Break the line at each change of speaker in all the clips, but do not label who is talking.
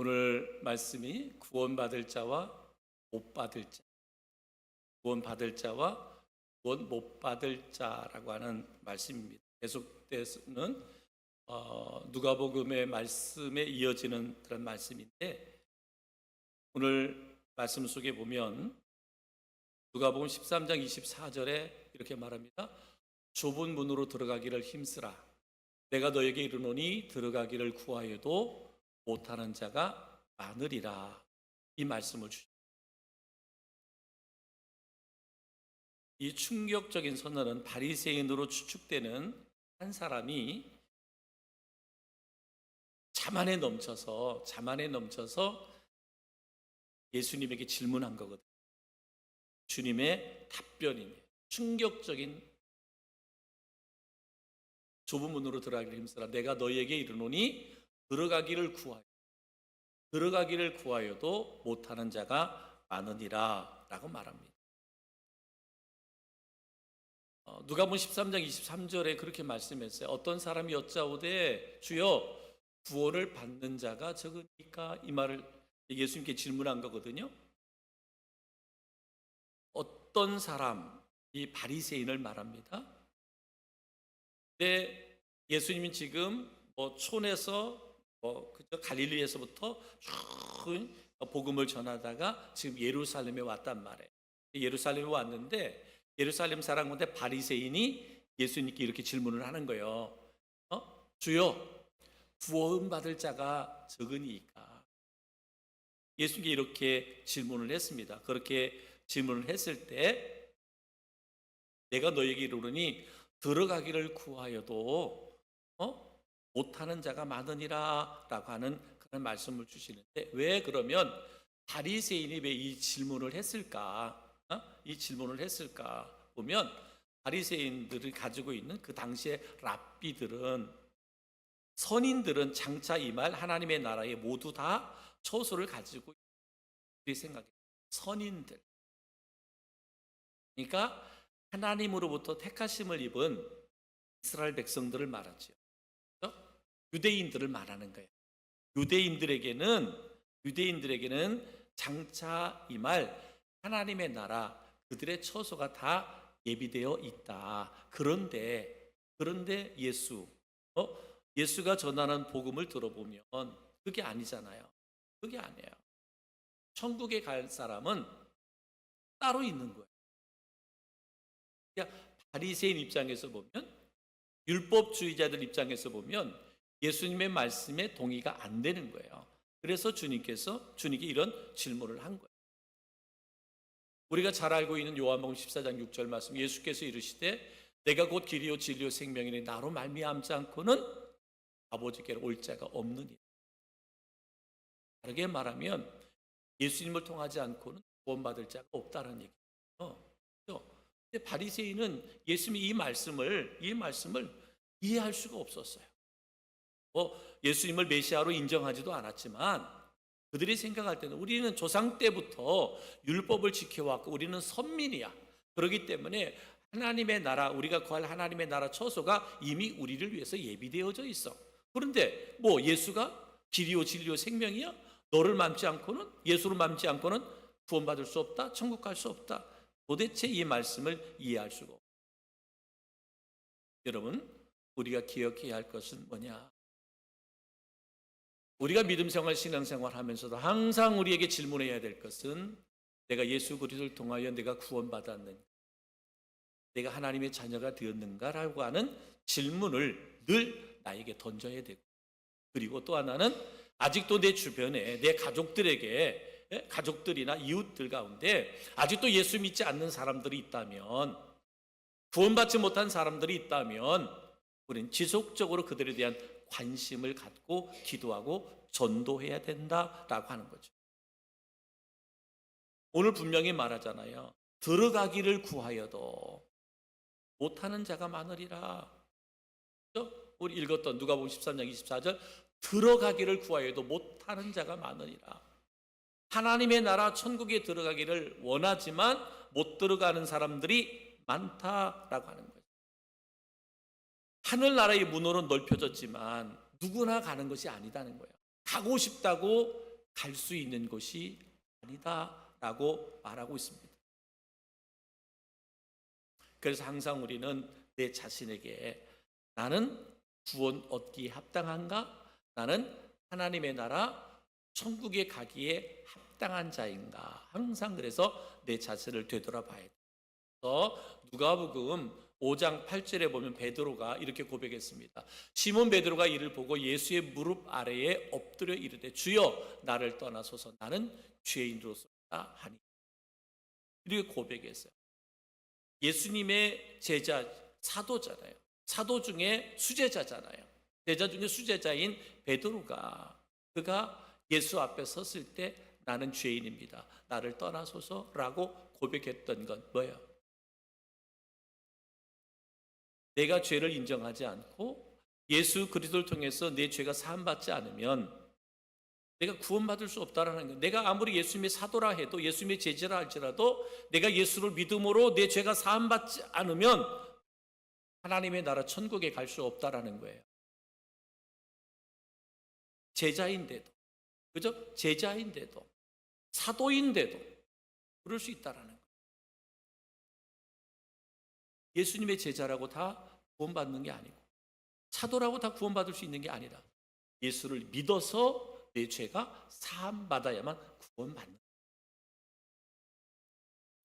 오늘 말씀이 구원받을 자와 못 받을 자, 구원받을 자와 구원 못 받을 자라고 하는 말씀입니다. 계속돼서는 누가복음의 말씀에 이어지는 그런 말씀인데, 오늘 말씀 속에 보면 누가복음 13장 24절에 이렇게 말합니다. 좁은 문으로 들어가기를 힘쓰라. 내가 너에게 이르노니 들어가기를 구하여도 못하는 자가 많으리라. 이 말씀을 주십니다. 이 충격적인 선언은 바리새인으로 추측되는 한 사람이 자만에 넘쳐서 예수님에게 질문한 거거든요. 주님의 답변이네. 충격적인, 좁은 문으로 들어가기를 힘쓰라. 내가 너희에게 이르노니 들어가기를 구하여도 못하는 자가 많으니라 라고 말합니다. 누가복음 13장 23절에 그렇게 말씀했어요. 어떤 사람이 여짜오되 주여 구원을 받는 자가 적으니까, 이 말을 예수님께 질문한 거거든요. 어떤 사람, 이 바리새인을 말합니다. 근데 예수님은 지금 촌에서 갈릴리에서부터 쭉 복음을 전하다가 지금 예루살렘에 왔단 말이에요. 예루살렘에 왔는데 예루살렘 사람 가운데 바리새인이 예수님께 이렇게 질문을 하는 거예요. 주여 구원받을 자가 적으니까. 예수님께 이렇게 질문을 했습니다. 그렇게 질문을 했을 때 내가 너에게 이르노니 들어가기를 구하여도 못하는 자가 많으니라 라고 하는 그런 말씀을 주시는데, 왜 그러면 바리새인이 왜 이 질문을 했을까? 이 질문을 했을까 보면, 바리새인들이 가지고 있는 그 당시의 랍비들은, 선인들은 장차 임할 하나님의 나라에 모두 다 처소를 가지고 있는 생각이에요. 선인들, 그러니까 하나님으로부터 택하심을 입은 이스라엘 백성들을 말하죠. 유대인들을 말하는 거예요. 유대인들에게는 장차 임할 하나님의 나라, 그들의 처소가 다 예비되어 있다. 그런데 예수가 전하는 복음을 들어보면 그게 아니잖아요. 그게 아니에요. 천국에 갈 사람은 따로 있는 거예요. 그러니까 바리새인 입장에서 보면, 율법주의자들 입장에서 보면 예수님의 말씀에 동의가 안 되는 거예요. 그래서 주님께 이런 질문을 한 거예요. 우리가 잘 알고 있는 요한복음 14장 6절 말씀, 예수께서 이르시되 내가 곧 길이요 진리요 생명이니 나로 말미암지 않고는 아버지께로 올 자가 없느니라. 다르게 말하면 예수님을 통하지 않고는 구원받을 자가 없다는 얘기예요. 근데 바리새인은 예수님이 이 말씀을 이해할 수가 없었어요. 예수님을 메시아로 인정하지도 않았지만 그들이 생각할 때는 우리는 조상 때부터 율법을 지켜왔고 우리는 선민이야. 그렇기 때문에 하나님의 나라, 우리가 구할 하나님의 나라 처소가 이미 우리를 위해서 예비되어져 있어. 그런데 예수가 길이요 진리요 생명이야? 예수를 맘지 않고는 구원받을 수 없다? 천국 갈 수 없다? 도대체 이 말씀을 이해할 수가 없어요. 여러분, 우리가 기억해야 할 것은 뭐냐? 우리가 믿음생활, 신앙생활 하면서도 항상 우리에게 질문해야 될 것은, 내가 예수 그리스도를 통하여 내가 구원받았는가? 내가 하나님의 자녀가 되었는가라고 하는 질문을 늘 나에게 던져야 되고, 그리고 또 하나는 아직도 내 주변에 내 가족들이나 이웃들 가운데 아직도 예수 믿지 않는 사람들이 있다면, 구원받지 못한 사람들이 있다면 우리는 지속적으로 그들에 대한 관심을 갖고 기도하고 전도해야 된다라고 하는 거죠. 오늘 분명히 말하잖아요. 들어가기를 구하여도 못하는 자가 많으리라. 우리 읽었던 누가복음 13장 24절, 들어가기를 구하여도 못하는 자가 많으리라. 하나님의 나라 천국에 들어가기를 원하지만 못 들어가는 사람들이 많다라고 하는 거예요. 하늘나라의 문호는 넓혀졌지만 누구나 가는 것이 아니다는 거예요. 가고 싶다고 갈 수 있는 곳이 아니다라고 말하고 있습니다. 그래서 항상 우리는 내 자신에게 나는 구원 얻기에 합당한가? 나는 하나님의 나라 천국에 가기에 합당한 자인가? 항상 그래서 내 자신을 되돌아봐야 돼. 그래서 누가복음 5장 8절에 보면 베드로가 이렇게 고백했습니다. 시몬 베드로가 이를 보고 예수의 무릎 아래에 엎드려 이르되 주여 나를 떠나소서 나는 죄인으로소이다 하니. 이렇게 고백했어요. 예수님의 제자 사도잖아요. 사도 중에 수제자잖아요. 제자 중에 수제자인 베드로가 그가 예수 앞에 섰을 때 나는 죄인입니다. 나를 떠나소서라고 고백했던 건 뭐예요? 내가 죄를 인정하지 않고 예수 그리스도를 통해서 내 죄가 사함받지 않으면 내가 구원받을 수 없다라는 거예요. 내가 아무리 예수님의 사도라 해도 예수님의 제자라 할지라도 내가 예수를 믿음으로 내 죄가 사함받지 않으면 하나님의 나라 천국에 갈 수 없다라는 거예요. 제자인데도, 그죠? 제자인데도, 사도인데도 그럴 수 있다라는 거예요. 예수님의 제자라고 다 구원받는 게 아니고 사도라고 다 구원받을 수 있는 게 아니라 예수를 믿어서 내 죄가 사함받아야만 구원받는 거예요.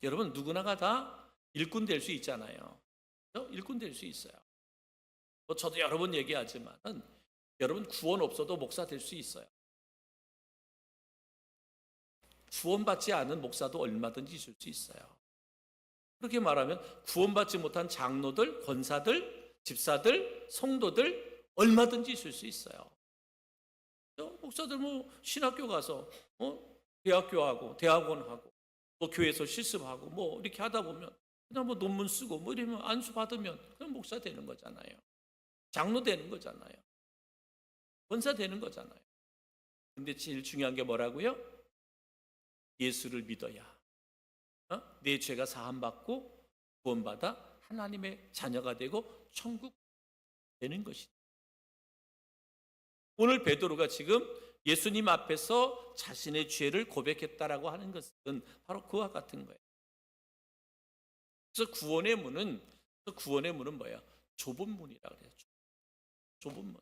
여러분 누구나가 다 일꾼 될 수 있잖아요. 일꾼 될 수 있어요. 저도 여러 번 얘기하지만은 여러분 구원 없어도 목사 될 수 있어요. 구원받지 않은 목사도 얼마든지 있을 수 있어요. 그렇게 말하면 구원받지 못한 장로들, 권사들, 집사들, 성도들 얼마든지 있을 수 있어요. 목사들 뭐 신학교 가서 대학교하고 대학원하고 또 교회에서 실습하고 뭐 이렇게 하다 보면 그냥 뭐 논문 쓰고 뭐 이러면 안수 받으면 그냥 목사 되는 거잖아요. 장로 되는 거잖아요. 권사 되는 거잖아요. 근데 제일 중요한 게 뭐라고요? 예수를 믿어야 내 죄가 사함받고 구원받아 하나님의 자녀가 되고 천국 되는 것이다. 오늘 베드로가 지금 예수님 앞에서 자신의 죄를 고백했다라고 하는 것은 바로 그와 같은 거예요. 그래서 구원의 문은 뭐예요? 좁은 문이라고 그래요. 좁은 문.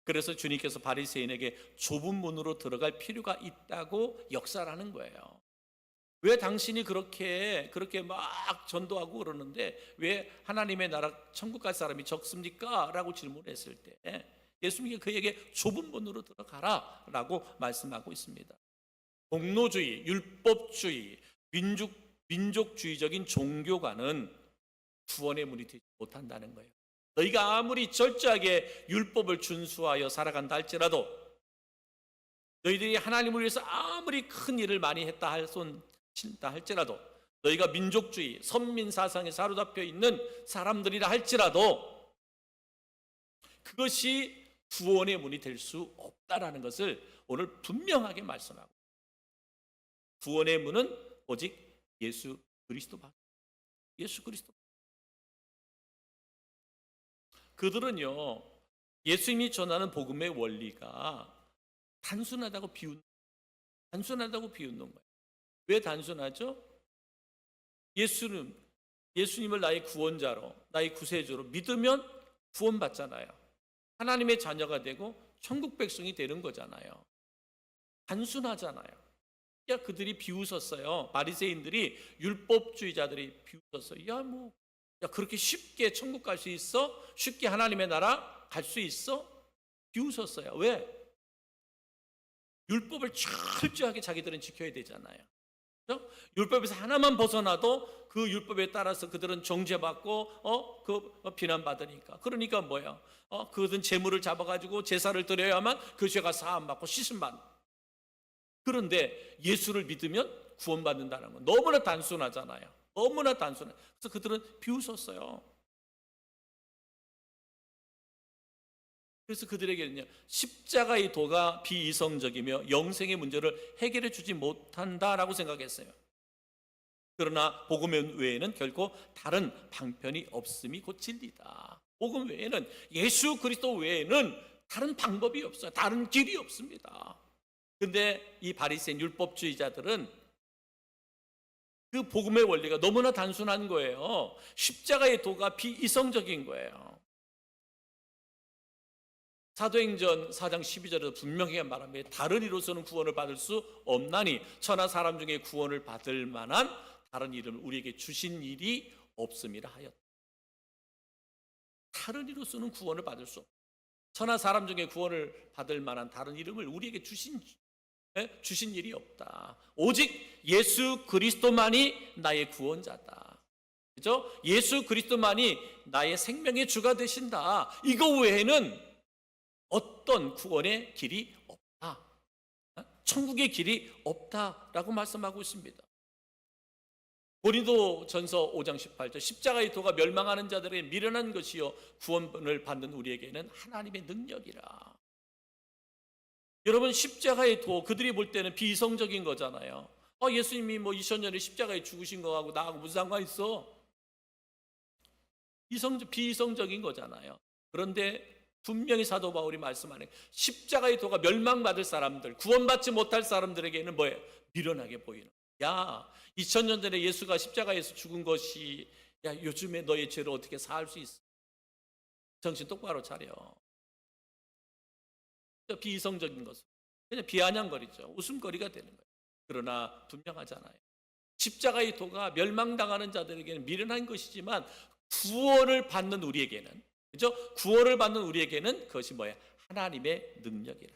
그래서 주님께서 바리새인에게 좁은 문으로 들어갈 필요가 있다고 역사하는 거예요. 왜 당신이 그렇게 막 전도하고 그러는데 왜 하나님의 나라 천국 갈 사람이 적습니까? 라고 질문했을 때 예수님이 그에게 좁은 문으로 들어가라 라고 말씀하고 있습니다. 공로주의, 율법주의, 민족주의적인 종교관은 구원의 문이 되지 못한다는 거예요. 너희가 아무리 철저하게 율법을 준수하여 살아간다 할지라도 너희들이 하나님을 위해서 아무리 큰 일을 많이 했다 할지라도 너희가 민족주의, 선민사상에 사로잡혀 있는 사람들이라 할지라도 그것이 구원의 문이 될 수 없다라는 것을 오늘 분명하게 말씀하고 구원의 문은 오직 예수 그리스도밖에. 예수 그리스도. 그들은요 예수님이 전하는 복음의 원리가 단순하다고 비웃는 거예요. 왜 단순하죠? 예수님을 나의 구원자로, 나의 구세주로 믿으면 구원받잖아요. 하나님의 자녀가 되고 천국 백성이 되는 거잖아요. 단순하잖아요. 그들이 비웃었어요. 바리새인들이, 율법주의자들이 비웃었어요. 그렇게 쉽게 천국 갈 수 있어? 쉽게 하나님의 나라 갈 수 있어? 비웃었어요. 왜? 율법을 철저하게 자기들은 지켜야 되잖아요. 그렇죠? 율법에서 하나만 벗어나도 그 율법에 따라서 그들은 정죄받고 비난받으니까. 그러니까 뭐야? 그들은 재물을 잡아가지고 제사를 드려야만 그 죄가 사함받고 씻음받는. 그런데 예수를 믿으면 구원받는다는 건 너무나 단순하잖아요. 너무나 단순해. 그래서 그들은 비웃었어요. 그래서 그들에게는요 십자가의 도가 비이성적이며 영생의 문제를 해결해 주지 못한다라고 생각했어요. 그러나 복음 외에는 결코 다른 방편이 없음이 곧 진리다. 복음 외에는, 예수 그리스도 외에는 다른 방법이 없어요. 다른 길이 없습니다. 근데 이 바리새인 율법주의자들은 그 복음의 원리가 너무나 단순한 거예요. 십자가의 도가 비이성적인 거예요. 사도행전 4장 12절에서 분명히 말합니다. 다른 이로서는 구원을 받을 수 없나니 천하 사람 중에 구원을 받을 만한 다른 이름을 우리에게 주신 일이 없음이라 하였다. 다른 이로서는 구원을 받을 수 없다. 천하 사람 중에 구원을 받을 만한 다른 이름을 우리에게 주신 일이 없다. 오직 예수 그리스도만이 나의 구원자다. 그죠? 예수 그리스도만이 나의 생명의 주가 되신다. 이거 외에는 어떤 구원의 길이 없다. 천국의 길이 없다라고 말씀하고 있습니다. 고린도전서 5장 18절 십자가의 도가 멸망하는 자들에게 미련한 것이요 구원을 받는 우리에게는 하나님의 능력이라. 여러분, 십자가의 도, 그들이 볼 때는 비이성적인 거잖아요. 예수님이 2000년에 십자가에 죽으신 거하고 나하고 무슨 상관 있어? 비이성적인 거잖아요. 그런데 분명히 사도 바울이 말씀하는 십자가의 도가 멸망받을 사람들, 구원받지 못할 사람들에게는 뭐예요? 미련하게 보이는. 야, 2000년 전에 예수가 십자가에서 죽은 것이 요즘에 너의 죄를 어떻게 사할 수 있어? 정신 똑바로 차려. 비이성적인 것은 그냥 비아냥거리죠. 웃음거리가 되는 거예요. 그러나 분명하잖아요. 십자가의 도가 멸망당하는 자들에게는 미련한 것이지만 구원을 받는 우리에게는, 그죠? 구원을 받는 우리에게는 그것이 뭐예요? 하나님의 능력이라.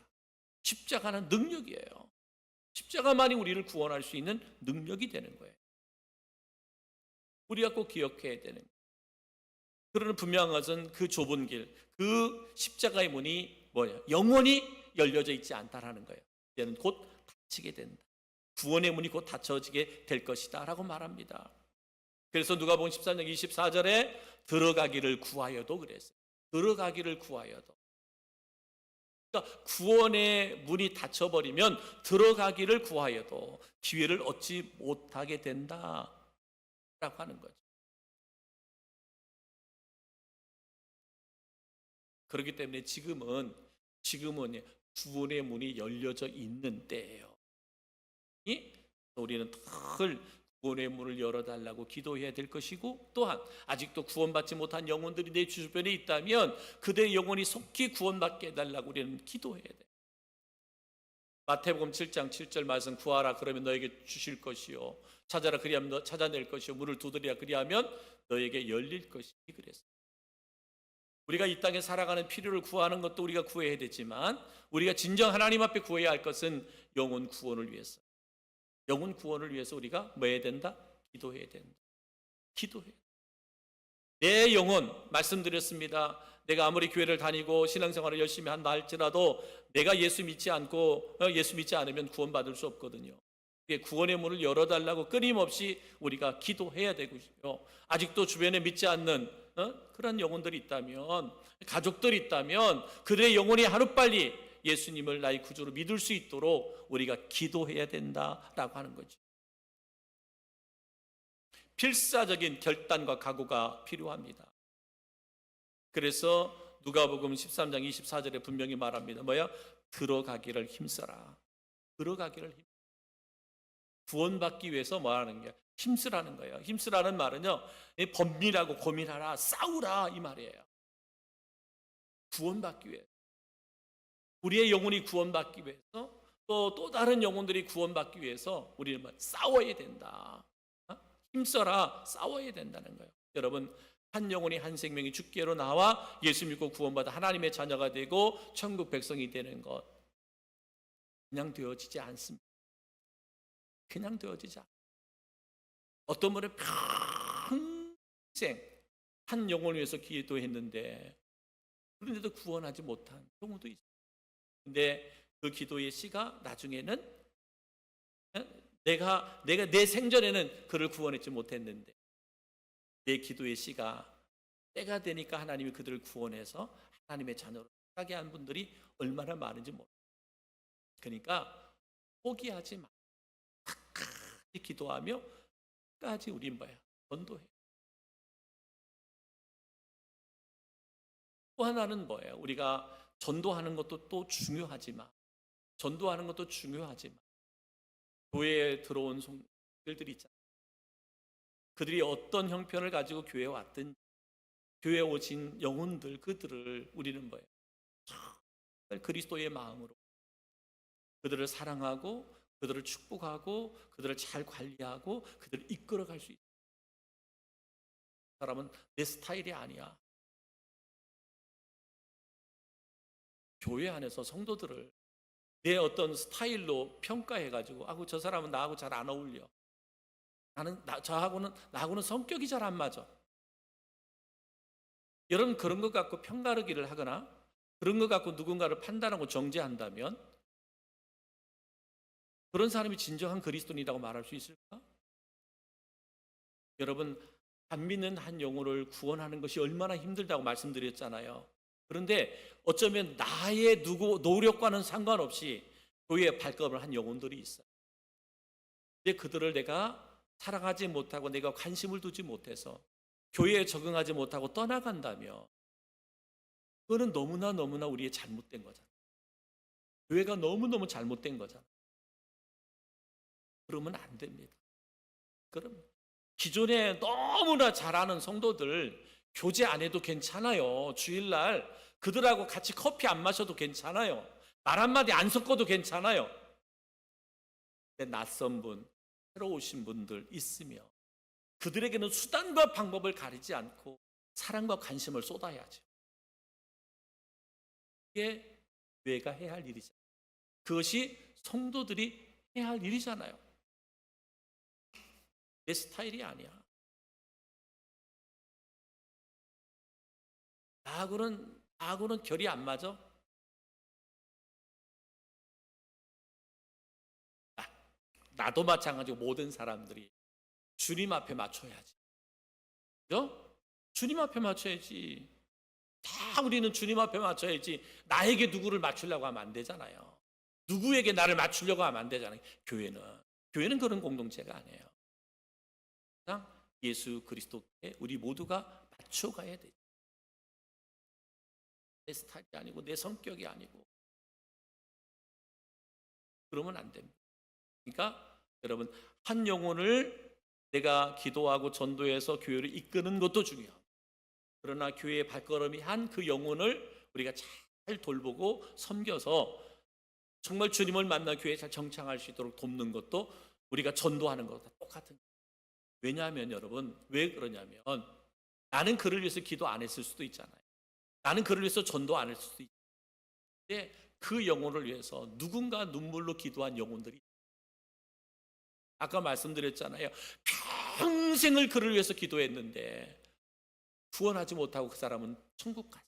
십자가는 능력이에요. 십자가만이 우리를 구원할 수 있는 능력이 되는 거예요. 우리가 꼭 기억해야 되는 거예요. 그러나 분명한 것은 그 좁은 길, 그 십자가의 문이 뭐예요? 영원히 열려져 있지 않다라는 거예요. 이제는 곧 닫히게 된다. 구원의 문이 곧 닫혀지게 될 것이다 라고 말합니다. 그래서 누가복음 13장 24절에 들어가기를 구하여도 그랬어요. 들어가기를 구하여도. 그러니까 구원의 문이 닫혀버리면 들어가기를 구하여도 기회를 얻지 못하게 된다라고 하는 거죠. 그렇기 때문에 지금은 구원의 문이 열려져 있는 때예요. 우리는 늘 구원의 문을 열어달라고 기도해야 될 것이고, 또한 아직도 구원받지 못한 영혼들이 내 주변에 있다면 그들의 영혼이 속히 구원받게 해달라고 우리는 기도해야 돼요. 마태복음 7장 7절 말씀, 구하라 그러면 너에게 주실 것이요 찾아라 그리하면 너 찾아낼 것이요 문을 두드리라 그리하면 너에게 열릴 것이니 그랬어요. 우리가 이 땅에 살아가는 필요를 구하는 것도 우리가 구해야 되지만 우리가 진정 하나님 앞에 구해야 할 것은 영혼 구원을 위해서. 영혼 구원을 위해서 우리가 뭐 해야 된다? 기도해야 된다. 기도해. 내 영혼, 말씀드렸습니다. 내가 아무리 교회를 다니고 신앙생활을 열심히 한다 할지라도 내가 예수 믿지 않으면 구원받을 수 없거든요. 구원의 문을 열어달라고 끊임없이 우리가 기도해야 되고요. 아직도 주변에 믿지 않는 그런 영혼들이 있다면, 가족들이 있다면 그들의 영혼이 하루빨리 예수님을 나의 구주로 믿을 수 있도록 우리가 기도해야 된다라고 하는 거죠. 필사적인 결단과 각오가 필요합니다. 그래서 누가복음 13장 24절에 분명히 말합니다. 뭐야? 들어가기를 힘써라. 들어가기를 힘. 구원받기 위해서 뭐 하는 거예요? 힘쓰라는 거예요. 힘쓰라는 말은요, 번민하고 고민하라, 싸우라 이 말이에요. 구원받기 위해, 우리의 영혼이 구원받기 위해서, 또 다른 영혼들이 구원받기 위해서 우리는 싸워야 된다. 힘써라, 싸워야 된다는 거예요. 여러분, 한 영혼이 한 생명이 주께로 나와 예수 믿고 구원받아 하나님의 자녀가 되고 천국 백성이 되는 것, 그냥 되어지지 않습니다. 그냥 되어지지 않습니다. 어떤 분은 평생 한 영혼을 위해서 기도했는데 그런데도 구원하지 못한 경우도 있어요. 근데 그 기도의 씨가 나중에는 내가 내 생전에는 그를 구원했지 못했는데 내 기도의 씨가 때가 되니까 하나님이 그들을 구원해서 하나님의 자녀로 살게 한 분들이 얼마나 많은지 몰라요. 그러니까 포기하지 마. 끝까지 기도하며 끝까지 우린 전도해. 또 하나는 뭐예요? 우리가 전도하는 것도 또 중요하지만 교회에 들어온 성도들이 있잖아요. 그들이 어떤 형편을 가지고 교회에 왔든 교회에 오신 영혼들, 그들을 우리는 뭐예요? 정말 그리스도의 마음으로 그들을 사랑하고 그들을 축복하고 그들을 잘 관리하고 그들을 이끌어갈 수 있어요. 그 사람은 내 스타일이 아니야. 교회 안에서 성도들을 내 어떤 스타일로 평가해가지고 저 사람은 나하고 잘 안 어울려. 나하고는 성격이 잘 안 맞아. 여러분, 그런 것 갖고 편가르기를 하거나 그런 것 갖고 누군가를 판단하고 정죄한다면 그런 사람이 진정한 그리스도인이라고 말할 수 있을까? 여러분, 안 믿는 한 영혼을 구원하는 것이 얼마나 힘들다고 말씀드렸잖아요. 그런데 어쩌면 나의 노력과는 상관없이 교회에 발걸음을 한 영혼들이 있어요. 근데 그들을 내가 사랑하지 못하고 내가 관심을 두지 못해서 교회에 적응하지 못하고 떠나간다면 그거는 너무나 우리의 잘못된 거잖아요. 교회가 너무너무 잘못된 거잖아요. 그러면 안 됩니다. 그럼 기존에 너무나 잘하는 성도들 교제 안 해도 괜찮아요. 주일날 그들하고 같이 커피 안 마셔도 괜찮아요. 말 한마디 안 섞어도 괜찮아요. 근데 낯선 분, 새로 오신 분들 있으며 그들에게는 수단과 방법을 가리지 않고 사랑과 관심을 쏟아야죠. 그게 교회가 해야 할 일이잖아요. 그것이 성도들이 해야 할 일이잖아요. 내 스타일이 아니야. 나하고는 결이 안 맞아. 나도 마찬가지고 모든 사람들이 주님 앞에 맞춰야지. 그죠? 주님 앞에 맞춰야지. 다 우리는 주님 앞에 맞춰야지. 나에게 누구를 맞추려고 하면 안 되잖아요. 누구에게 나를 맞추려고 하면 안 되잖아요. 교회는 그런 공동체가 아니에요. 항상 예수 그리스도께 우리 모두가 맞춰가야 되죠. 내 스타일이 아니고 내 성격이 아니고 그러면 안 됩니다. 그러니까 여러분, 한 영혼을 내가 기도하고 전도해서 교회를 이끄는 것도 중요하고, 그러나 교회의 발걸음이 한 그 영혼을 우리가 잘 돌보고 섬겨서 정말 주님을 만나 교회에 잘 정착할 수 있도록 돕는 것도 우리가 전도하는 것과 똑같은 거예요. 왜냐하면 여러분, 왜 그러냐면 나는 그를 위해서 기도 안 했을 수도 있잖아요. 나는 그를 위해서 전도 안 했을 수도 있잖아요. 근데 그 영혼을 위해서 누군가 눈물로 기도한 영혼들이, 아까 말씀드렸잖아요. 평생을 그를 위해서 기도했는데 구원하지 못하고 그 사람은 천국 갔어요.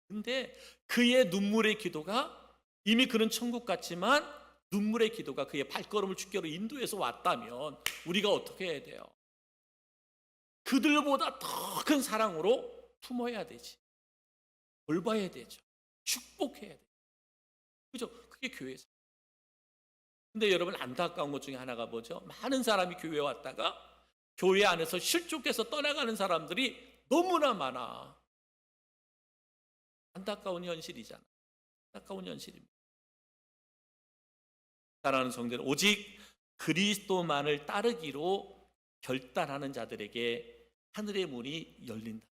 근데 그의 눈물의 기도가, 이미 그는 천국 갔지만 눈물의 기도가 그의 발걸음을 주께로 인도해서 왔다면 우리가 어떻게 해야 돼요? 그들보다 더 큰 사랑으로 품어야 되지. 돌봐야 되죠. 축복해야 되죠. 그죠? 그게 교회에서. 근데 여러분, 안타까운 것 중에 하나가 뭐죠? 많은 사람이 교회에 왔다가 교회 안에서 실족해서 떠나가는 사람들이 너무나 많아. 안타까운 현실이잖아. 안타까운 현실입니다. 사랑하는 성도는 오직 그리스도만을 따르기로 결단하는 자들에게 하늘의 문이 열린다.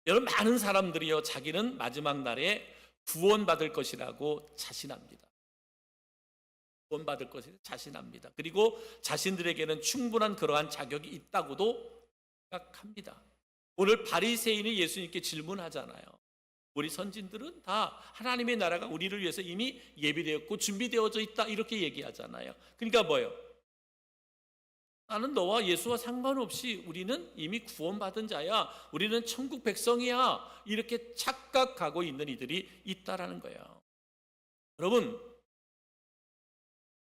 여러분, 많은 사람들이요, 자기는 마지막 날에 구원받을 것이라고 자신합니다. 구원받을 것이라고 자신합니다. 그리고 자신들에게는 충분한 그러한 자격이 있다고도 생각합니다. 오늘 바리새인이 예수님께 질문하잖아요. 우리 선진들은 다 하나님의 나라가 우리를 위해서 이미 예비되었고 준비되어져 있다, 이렇게 얘기하잖아요. 그러니까 뭐예요? 나는 너와 예수와 상관없이 우리는 이미 구원받은 자야, 우리는 천국 백성이야, 이렇게 착각하고 있는 이들이 있다라는 거예요. 여러분,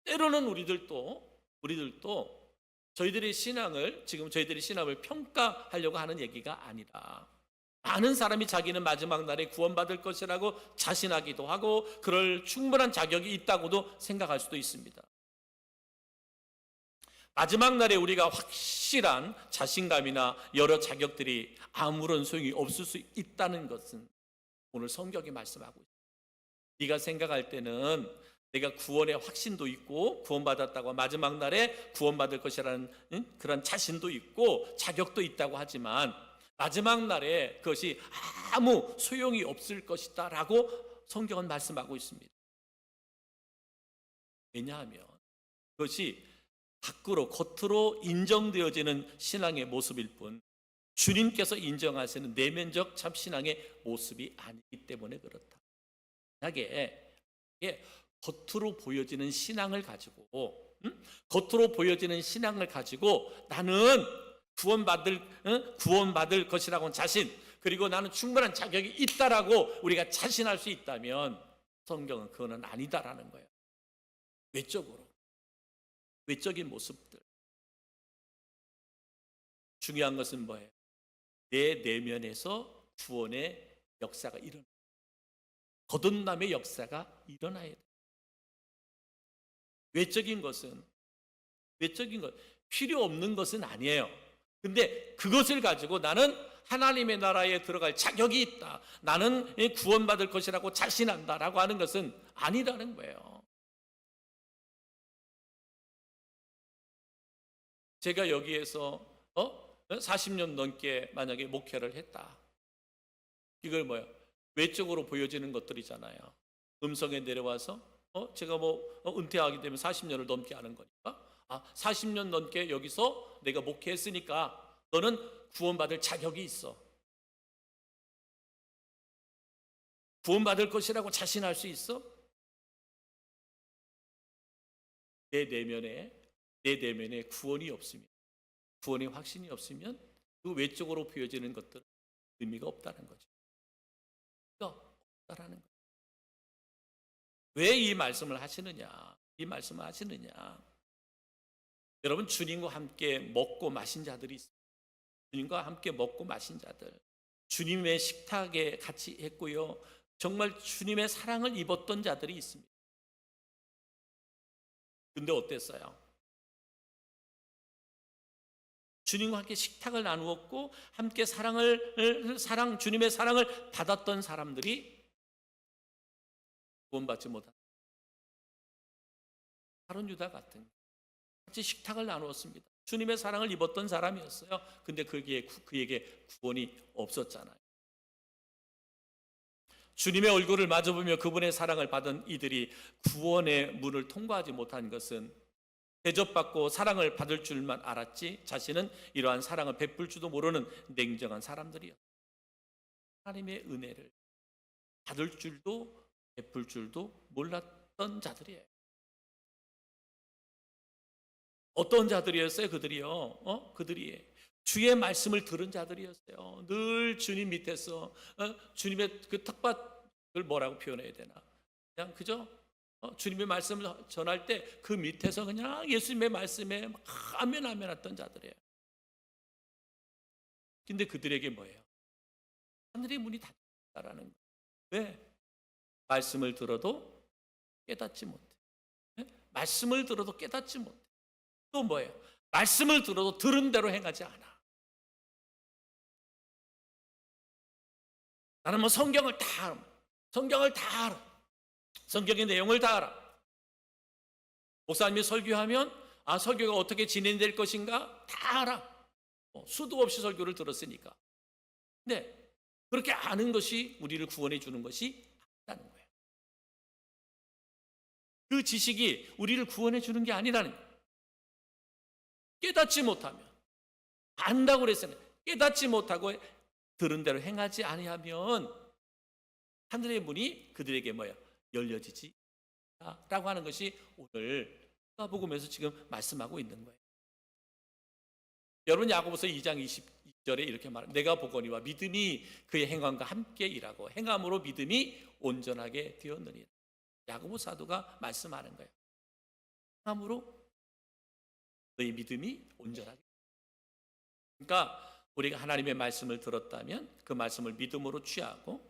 때로는 우리들도 저희들의 신앙을, 지금 저희들의 신앙을 평가하려고 하는 얘기가 아니라, 많은 사람이 자기는 마지막 날에 구원받을 것이라고 자신하기도 하고 그럴 충분한 자격이 있다고도 생각할 수도 있습니다. 마지막 날에 우리가 확실한 자신감이나 여러 자격들이 아무런 소용이 없을 수 있다는 것은 오늘 성경이 말씀하고 있습니다. 네가 생각할 때는 내가 구원의 확신도 있고 구원받았다고 마지막 날에 구원받을 것이라는 그런 자신도 있고 자격도 있다고 하지만 마지막 날에 그것이 아무 소용이 없을 것이다 라고 성경은 말씀하고 있습니다. 왜냐하면 그것이 밖으로 겉으로 인정되어지는 신앙의 모습일 뿐 주님께서 인정하시는 내면적 참 신앙의 모습이 아니기 때문에 그렇다. 만약에 겉으로 보여지는 신앙을 가지고 겉으로 보여지는 신앙을 가지고 나는 구원받을 것이라고 자신, 그리고 나는 충분한 자격이 있다라고 우리가 자신할 수 있다면 성경은 그거는 아니다라는 거예요. 외적인 모습들. 중요한 것은 뭐예요? 내 내면에서 구원의 역사가 일어나, 거듭남의 역사가 일어나야 돼. 외적인 것 필요 없는 것은 아니에요. 근데 그것을 가지고 나는 하나님의 나라에 들어갈 자격이 있다, 나는 구원받을 것이라고 자신한다라고 하는 것은 아니라는 거예요. 제가 여기에서 40년 넘게 만약에 목회를 했다. 이걸 뭐예요? 외적으로 보여지는 것들이잖아요. 음성에 내려와서 제가 은퇴하게 되면 40년을 넘게 하는 거니까 40년 넘게 여기서 내가 목회했으니까 너는 구원받을 자격이 있어. 구원받을 것이라고 자신할 수 있어? 내 내면에 구원이 없으면, 구원의 확신이 없으면 그 외적으로 보여지는 것들은 의미가 없다는 거죠. 없다라는 거죠. 왜 이 말씀을 하시느냐? 이 말씀을 하시느냐? 여러분, 주님과 함께 먹고 마신 자들이 있습니다. 주님과 함께 먹고 마신 자들, 주님의 식탁에 같이 했고요, 정말 주님의 사랑을 입었던 자들이 있습니다. 근데 어땠어요? 주님과 함께 식탁을 나누었고 함께 주님의 사랑을 받았던 사람들이 구원받지 못한 가룟 유다 같은, 같이 식탁을 나누었습니다. 주님의 사랑을 입었던 사람이었어요. 근데 그에게 구원이 없었잖아요. 주님의 얼굴을 마주보며 그분의 사랑을 받은 이들이 구원의 문을 통과하지 못한 것은 대접받고 사랑을 받을 줄만 알았지 자신은 이러한 사랑을 베풀 줄도 모르는 냉정한 사람들이었어요. 하나님의 은혜를 받을 줄도 베풀 줄도 몰랐던 자들이에요. 어떤 자들이었어요? 그들이 주의 말씀을 들은 자들이었어요. 늘 주님 밑에서 주님의 그 텃밭을 뭐라고 표현해야 되나? 그냥 그저 주님의 말씀을 전할 때 그 밑에서 그냥 예수님의 말씀에 막 아멘 했던 자들이에요. 근데 그들에게 뭐예요? 하늘의 문이 닫혔다라는 거예요. 왜? 말씀을 들어도 깨닫지 못해. 말씀을 들어도 깨닫지 못해. 또 뭐예요? 말씀을 들어도 들은 대로 행하지 않아. 나는 성경을 다 알아. 성경의 내용을 다 알아. 목사님이 설교하면 설교가 어떻게 진행될 것인가 다 알아. 수도 없이 설교를 들었으니까. 근데 그렇게 아는 것이 우리를 구원해 주는 것이 아니라는 거예요. 그 지식이 우리를 구원해 주는 게 아니라는 거예요. 깨닫지 못하면, 안다고 그랬어요. 깨닫지 못하고 들은 대로 행하지 아니하면 하늘의 문이 그들에게 열려지지 라고 하는 것이 오늘 누가복음에서 지금 말씀하고 있는 거예요. 여러분, 야고보서 2장 22절에 이렇게 말합니다. 내가 보거니와 믿음이 그의 행함과 함께 일하고 행함으로 믿음이 온전하게 되었느니라. 야고보 사도가 말씀하는 거예요. 행함으로 너희 믿음이 온전하게. 그러니까 우리가 하나님의 말씀을 들었다면 그 말씀을 믿음으로 취하고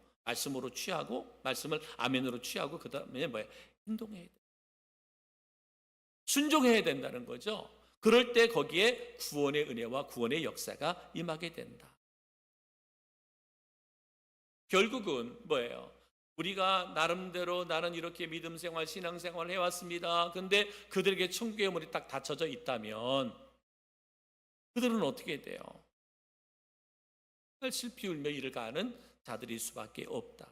말씀을 아멘으로 취하고 그 다음에 행동해야 돼. 순종해야 된다는 거죠. 그럴 때 거기에 구원의 은혜와 구원의 역사가 임하게 된다. 결국은 뭐예요? 우리가 나름대로 나는 이렇게 믿음 생활, 신앙 생활을 해왔습니다. 근데 그들에게 천국의 문이 딱 닫혀져 있다면 그들은 어떻게 돼요? 슬피 울며 이를 가는 자들일 수밖에 없다.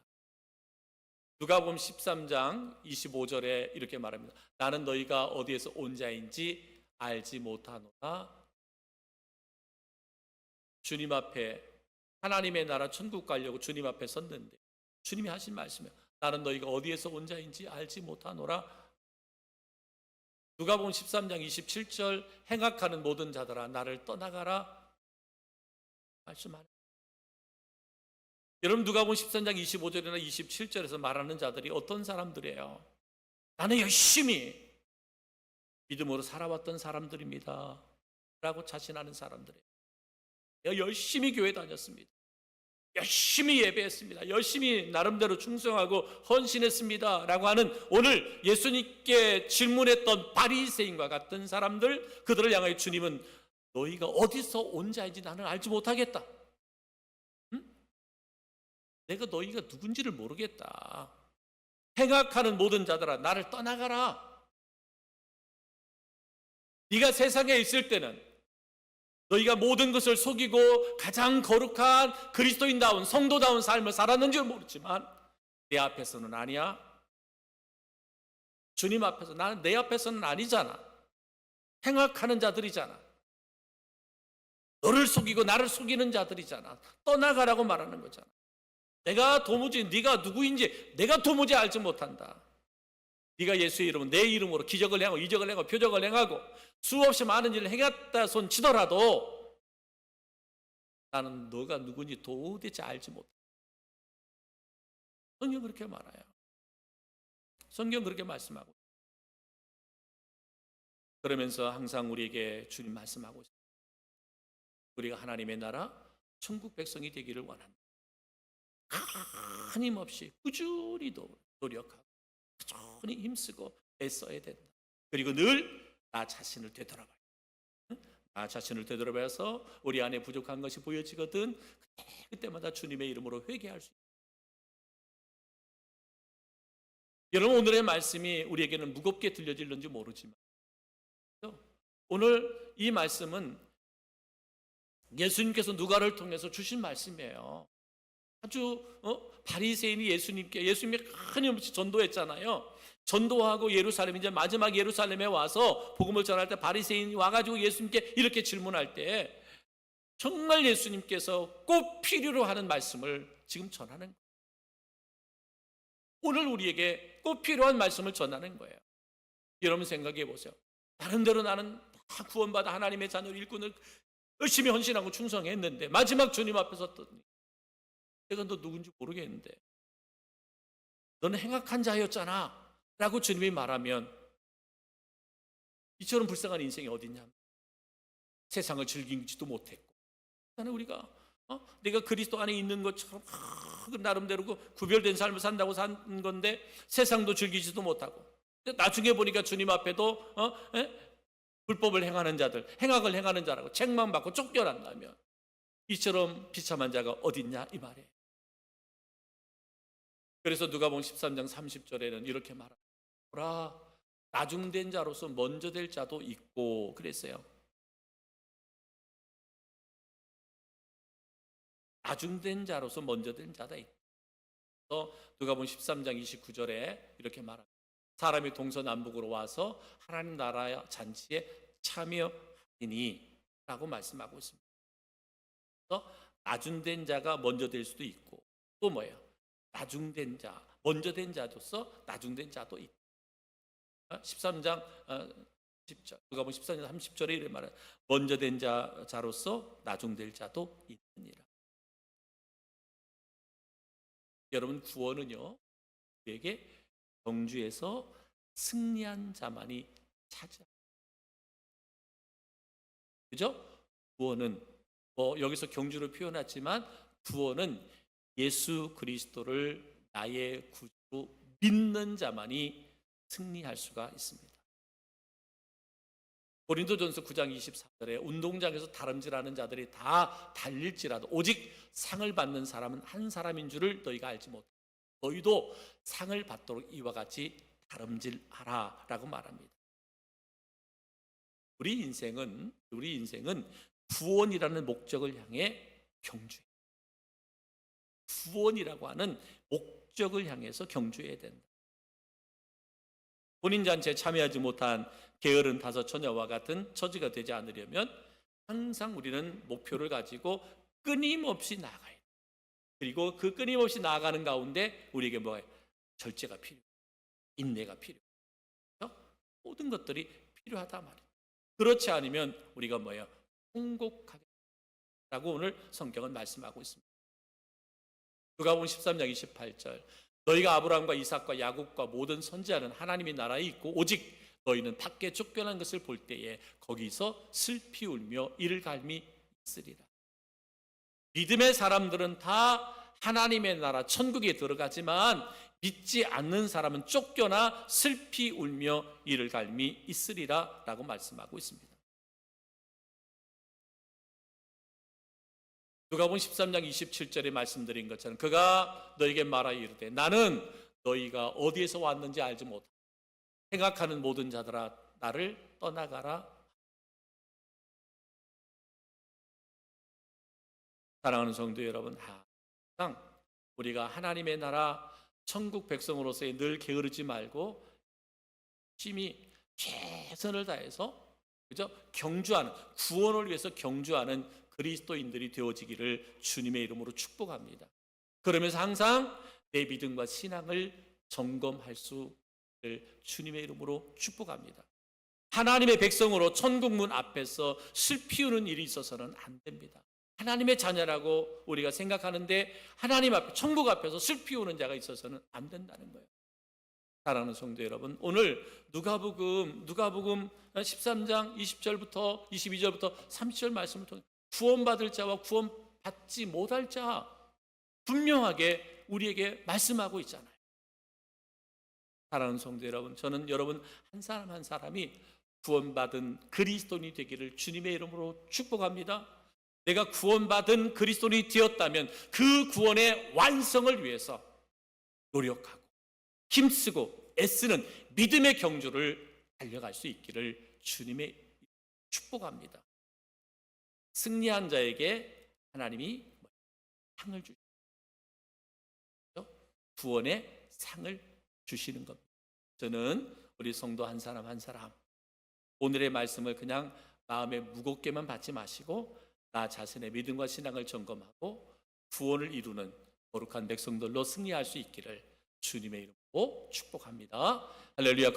누가복음 13장 25절에 이렇게 말합니다. 나는 너희가 어디에서 온 자인지 알지 못하노라. 주님 앞에 하나님의 나라 천국 가려고 주님 앞에 섰는데 주님이 하신 말씀이에요. 나는 너희가 어디에서 온 자인지 알지 못하노라. 누가복음 13장 27절 행악하는 모든 자들아 나를 떠나가라 말씀하는. 여러분 누가복음 13장 25절이나 27절에서 말하는 자들이 어떤 사람들이에요? 나는 열심히 믿음으로 살아왔던 사람들입니다 라고 자신하는 사람들이에요. 열심히 교회 다녔습니다. 열심히 예배했습니다. 열심히 나름대로 충성하고 헌신했습니다 라고 하는 오늘 예수님께 질문했던 바리새인과 같은 사람들, 그들을 향하여 주님은 너희가 어디서 온 자인지 나는 알지 못하겠다. 내가 너희가 누군지를 모르겠다. 행악하는 모든 자들아 나를 떠나가라. 네가 세상에 있을 때는 너희가 모든 것을 속이고 가장 거룩한 그리스도인다운 성도다운 삶을 살았는지 모르지만 내 앞에서는 아니야. 주님 앞에서 나는 내 앞에서는 아니잖아. 행악하는 자들이잖아. 너를 속이고 나를 속이는 자들이잖아. 떠나가라고 말하는 거잖아. 내가 도무지 네가 누구인지 내가 도무지 알지 못한다. 네가 예수의 이름은 내 이름으로 기적을 행하고 이적을 행하고 표적을 행하고 수없이 많은 일을 행했다 손 치더라도 나는 너가 누군지 도대체 알지 못한다. 성경 그렇게 말해요. 성경 그렇게 말씀하고 그러면서 항상 우리에게 주님 말씀하고 있습니다. 우리가 하나님의 나라 천국 백성이 되기를 원한다. 끊임없이 꾸준히 노력하고 꾸준히 힘쓰고 애써야 된다. 그리고 늘 나 자신을 되돌아봐야 돼. 나 자신을 되돌아봐서 우리 안에 부족한 것이 보여지거든 그때마다 주님의 이름으로 회개할 수 있다. 여러분 오늘의 말씀이 우리에게는 무겁게 들려질는지 모르지만 오늘 이 말씀은 예수님께서 누가를 통해서 주신 말씀이에요. 아주 바리새인이 예수님이 끊임없이 전도했잖아요. 전도하고 예루살렘 이제 마지막 예루살렘에 와서 복음을 전할 때 바리새인이 와가지고 예수님께 이렇게 질문할 때 정말 예수님께서 꼭 필요로 하는 말씀을 지금 전하는 거예요. 오늘 우리에게 꼭 필요한 말씀을 전하는 거예요. 여러분 생각해 보세요. 나름대로 나는 다 구원받아 하나님의 자녀를 일꾼을 열심히 헌신하고 충성했는데 마지막 주님 앞에 섰더니 내가 너 누군지 모르겠는데 너는 행악한 자였잖아 라고 주님이 말하면 이처럼 불쌍한 인생이 어딨냐. 세상을 즐기지도 못했고 나는 우리가 내가 그리스도 안에 있는 것처럼 나름대로 구별된 삶을 산다고 산 건데 세상도 즐기지도 못하고 나중에 보니까 주님 앞에도 불법을 행하는 자들, 행악을 행하는 자라고 책망 받고 쫓겨난다면 이처럼 비참한 자가 어딨냐 이 말이에요. 그래서 누가복음 13장 30절에는 이렇게 말합니다. 보라, 나중된 자로서 먼저 될 자도 있고 그랬어요. 나중된 자로서 먼저 된 자다 있다. 누가복음 13장 29절에 이렇게 말합니다. 사람이 동서남북으로 와서 하나님 나라의 잔치에 참여하니 라고 말씀하고 있습니다. 그래서 나중된 자가 먼저 될 수도 있고 또 뭐예요? 나중된 자, 먼저 된 자로서 나중된 자도 있다. 13장 10절, 누가복음 14장 30절에 이렇게 말해요. 먼저 된 자로서 나중될 자도 있느니라. 여러분 구원은요 우리에게 경주에서 승리한 자만이 차지합니다. 그죠? 구원은 여기서 경주를 표현했지만 구원은 예수 그리스도를 나의 구주로 믿는 자만이 승리할 수가 있습니다. 고린도전서 9장 24절에 운동장에서 다름질하는 자들이 다 달릴지라도 오직 상을 받는 사람은 한 사람인 줄을 너희가 알지 못하고 너희도 상을 받도록 이와 같이 다름질하라 라고 말합니다. 우리 인생은 구원이라는 목적을 향해 경주해. 구원이라고 하는 목적을 향해서 경주해야 된다. 혼인잔치에 참여하지 못한 게으른 5 처녀와 같은 처지가 되지 않으려면 항상 우리는 목표를 가지고 끊임없이 나아가야 돼. 그리고 그 끊임없이 나아가는 가운데 우리에게 뭐예요? 절제가 필요해요. 인내가 필요해요. 모든 것들이 필요하다 말이에요. 그렇지 않으면 우리가 뭐예요? 통곡하겠다라고 오늘 성경은 말씀하고 있습니다. 누가복음 13장 28절 너희가 아브라함과 이삭과 야곱과 모든 선지자는 하나님의 나라에 있고 오직 너희는 밖에 쫓겨난 것을 볼 때에 거기서 슬피 울며 이를 갈미 있으리라. 믿음의 사람들은 다 하나님의 나라 천국에 들어가지만 믿지 않는 사람은 쫓겨나 슬피 울며 이를 갈미 있으리라 라고 말씀하고 있습니다. 누가복음 13장 27절에 말씀드린 것처럼 그가 너에게 말하여 이르되 나는 너희가 어디에서 왔는지 알지 못하고 생각하는 모든 자들아 나를 떠나가라. 사랑하는 성도 여러분, 항상 우리가 하나님의 나라 천국 백성으로서의 늘 게으르지 말고 열심히 최선을 다해서 그죠? 경주하는 구원을 위해서 경주하는 그리스도인들이 되어지기를 주님의 이름으로 축복합니다. 그러면서 항상 내 믿음과 신앙을 점검할 수 있기를 주님의 이름으로 축복합니다. 하나님의 백성으로 천국문 앞에서 슬피우는 일이 있어서는 안 됩니다. 하나님의 자녀라고 우리가 생각하는데 하나님 앞에 천국 앞에서 슬피우는 자가 있어서는 안 된다는 거예요. 사랑하는 성도 여러분, 오늘 누가복음 13장 20절부터 22절부터 30절 말씀을 통해 구원받을 자와 구원받지 못할 자 분명하게 우리에게 말씀하고 있잖아요. 사랑하는 성도 여러분, 저는 여러분 한 사람 한 사람이 구원받은 그리스도인이 되기를 주님의 이름으로 축복합니다. 내가 구원받은 그리스도인이 되었다면 그 구원의 완성을 위해서 노력하고 힘쓰고 애쓰는 믿음의 경주를 달려갈 수 있기를 주님의 축복합니다. 승리한 자에게 하나님이 상을 주시죠. 구원의 상을 주시는 겁니다. 저는 우리 성도 한 사람 한 사람 오늘의 말씀을 그냥 마음에 무겁게만 받지 마시고 나 자신의 믿음과 신앙을 점검하고 구원을 이루는 거룩한 백성들로 승리할 수 있기를 주님의 이름으로 축복합니다. 할렐루야.